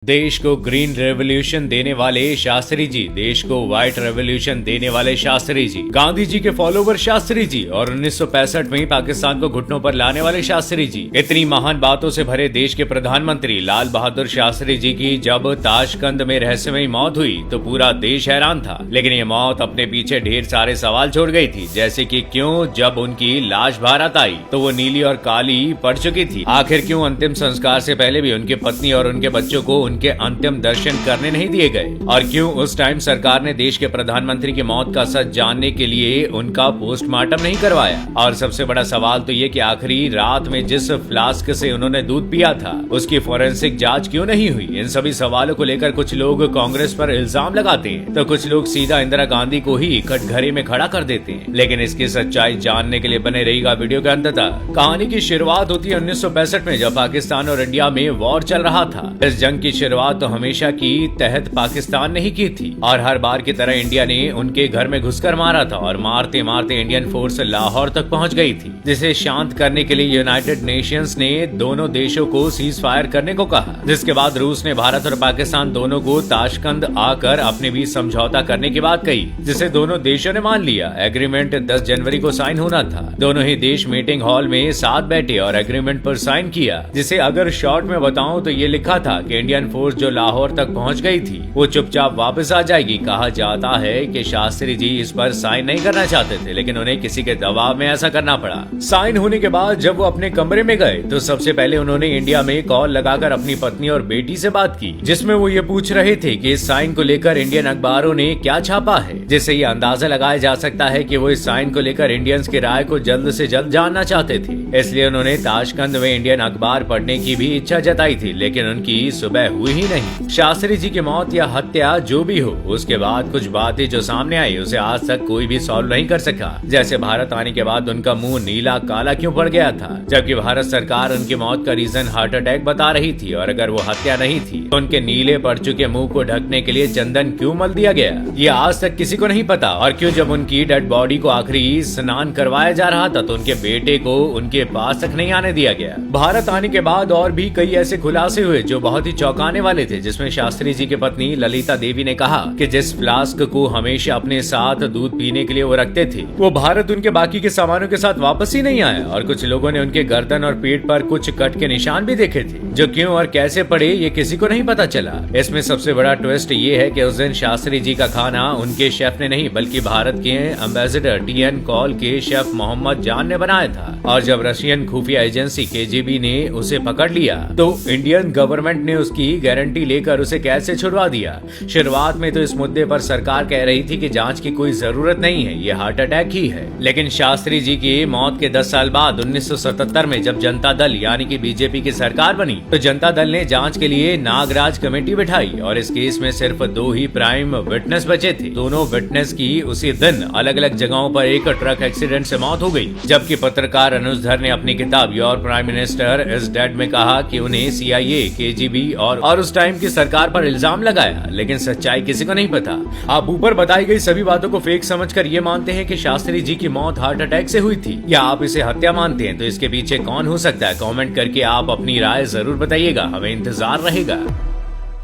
देश को green revolution देने वाले शास्त्री जी, देश को व्हाइट रेवोल्यूशन देने वाले शास्त्री जी, गांधी जी के फॉलोवर शास्त्री जी और 1965 में पाकिस्तान को घुटनों पर लाने वाले शास्त्री जी। इतनी महान बातों से भरे देश के प्रधानमंत्री लाल बहादुर शास्त्री जी की जब ताशकंद में रहस्यमयी मौत हुई तो पूरा देश हैरान था। लेकिन ये मौत अपने पीछे ढेर सारे सवाल छोड़ गई थी, जैसे कि क्यों जब उनकी लाश भारत आई तो वो नीली और काली पड़ चुकी थी। आखिर क्यों अंतिम संस्कार से पहले भी उनके पत्नी और उनके बच्चों को उनके अंतिम दर्शन करने नहीं दिए गए, और क्यों उस टाइम सरकार ने देश के प्रधानमंत्री की मौत का सच जानने के लिए उनका पोस्टमार्टम नहीं करवाया। और सबसे बड़ा सवाल तो ये कि आखिरी रात में जिस फ्लास्क से उन्होंने दूध पिया था उसकी फोरेंसिक जांच क्यों नहीं हुई। इन सभी सवालों को लेकर कुछ लोग कांग्रेस पर इल्जाम लगाते हैं तो कुछ लोग सीधा इंदिरा गांधी को ही कटघरे में खड़ा कर देते हैं। लेकिन इसकी सच्चाई जानने के लिए बने रहिएगा वीडियो के अंत तक। कहानी की शुरुआत होती है 1965 में, जब पाकिस्तान और इंडिया में वॉर चल रहा था। इस जंग की शुरुआत तो हमेशा की तहत पाकिस्तान ने ही की थी और हर बार की तरह इंडिया ने उनके घर में घुसकर मारा था और मारते मारते इंडियन फोर्स लाहौर तक पहुंच गई थी, जिसे शांत करने के लिए यूनाइटेड नेशंस ने दोनों देशों को सीज फायर करने को कहा। जिसके बाद रूस ने भारत और पाकिस्तान दोनों को ताशकंद आकर अपने बीच समझौता करने की बात कही, जिसे दोनों देशों ने मान लिया। एग्रीमेंट 10 जनवरी को साइन होना था। दोनों ही देश मीटिंग हॉल में साथ बैठे और एग्रीमेंट पर साइन किया, जिसे अगर शॉर्ट में बताऊं तो ये लिखा था कि इंडियन फोर्स जो लाहौर तक पहुंच गई थी वो चुपचाप वापस आ जाएगी। कहा जाता है कि शास्त्री जी इस पर साइन नहीं करना चाहते थे, लेकिन उन्हें किसी के दबाव में ऐसा करना पड़ा। साइन होने के बाद जब वो अपने कमरे में गए तो सबसे पहले उन्होंने इंडिया में कॉल लगाकर अपनी पत्नी और बेटी से बात की, जिसमें वो ये पूछ रहे थे कि इस साइन को लेकर इंडियन अखबारों ने क्या छापा है, जिससे ये अंदाजा लगाया जा सकता है कि वो इस साइन को लेकर इंडियंस की राय को जल्द से जल्द जानना चाहते थे। इसलिए उन्होंने ताशकंद में इंडियन अखबार पढ़ने की भी इच्छा जताई थी, लेकिन उनकी सुबह हुई ही नहीं। शास्त्री जी की मौत या हत्या जो भी हो, उसके बाद कुछ बातें जो सामने आई उसे आज तक कोई भी सॉल्व नहीं कर सका। जैसे भारत आने के बाद उनका मुंह नीला काला क्यों पड़ गया था, जबकि भारत सरकार उनकी मौत का रीजन हार्ट अटैक बता रही थी, और अगर वो हत्या नहीं थी तो उनके नीले पड़ चुके मुंह को ढकने के लिए चंदन क्यों मल दिया गया, ये आज तक किसी को नहीं पता। और क्यों जब उनकी डेड बॉडी को आखिरी स्नान करवाया जा रहा था तो उनके बेटे को उनके पास तक नहीं आने दिया गया। भारत आने के बाद और भी कई ऐसे खुलासे हुए जो बहुत ही चौंकाने वाले थे, जिसमें शास्त्री जी की पत्नी ललिता देवी ने कहा कि जिस फ्लास्क को हमेशा अपने साथ दूध पीने के लिए वो रखते थे वो भारत उनके बाकी के सामानों के साथ वापस ही नहीं आया। और कुछ लोगों ने उनके गर्दन और पेट पर कुछ कट के निशान भी देखे थे, जो क्यों और कैसे पड़े ये किसी को नहीं पता चला। इसमें सबसे बड़ा ट्विस्ट ये है कि उस दिन शास्त्री जी का खाना उनके शेफ ने नहीं बल्कि भारत के एम्बेसडर टीएन कॉल के शेफ मोहम्मद जान ने बनाया था। और जब रशियन खुफिया एजेंसी केजीबी ने उसे पकड़ लिया तो इंडियन गवर्नमेंट ने उसकी गारंटी लेकर उसे कैसे छुड़वा दिया। शुरुआत में तो इस मुद्दे पर सरकार कह रही थी कि जांच की कोई जरूरत नहीं है, ये हार्ट अटैक ही है। लेकिन शास्त्री जी की मौत के 10 साल बाद 1977 में जब जनता दल यानी कि बीजेपी की सरकार बनी तो जनता दल ने जांच के लिए नागराज कमेटी बिठाई, और इस केस में सिर्फ 2 ही प्राइम विटनेस बचे थे। दोनों विटनेस की उसी दिन अलग अलग जगहों पर एक ट्रक एक्सीडेंट से मौत हो गई। जबकि पत्रकार अनुज धर ने अपनी किताब your prime minister is dead में कहा कि उन्हें सीआईए, केजीबी और उस टाइम की सरकार पर इल्जाम लगाया, लेकिन सच्चाई किसी को नहीं पता। आप ऊपर बताई गई सभी बातों को फेक समझकर ये मानते हैं कि शास्त्री जी की मौत हार्ट अटैक से हुई थी, या आप इसे हत्या मानते हैं, तो इसके पीछे कौन हो सकता है? कमेंट करके आप अपनी राय जरूर बताइएगा, हमें इंतजार रहेगा।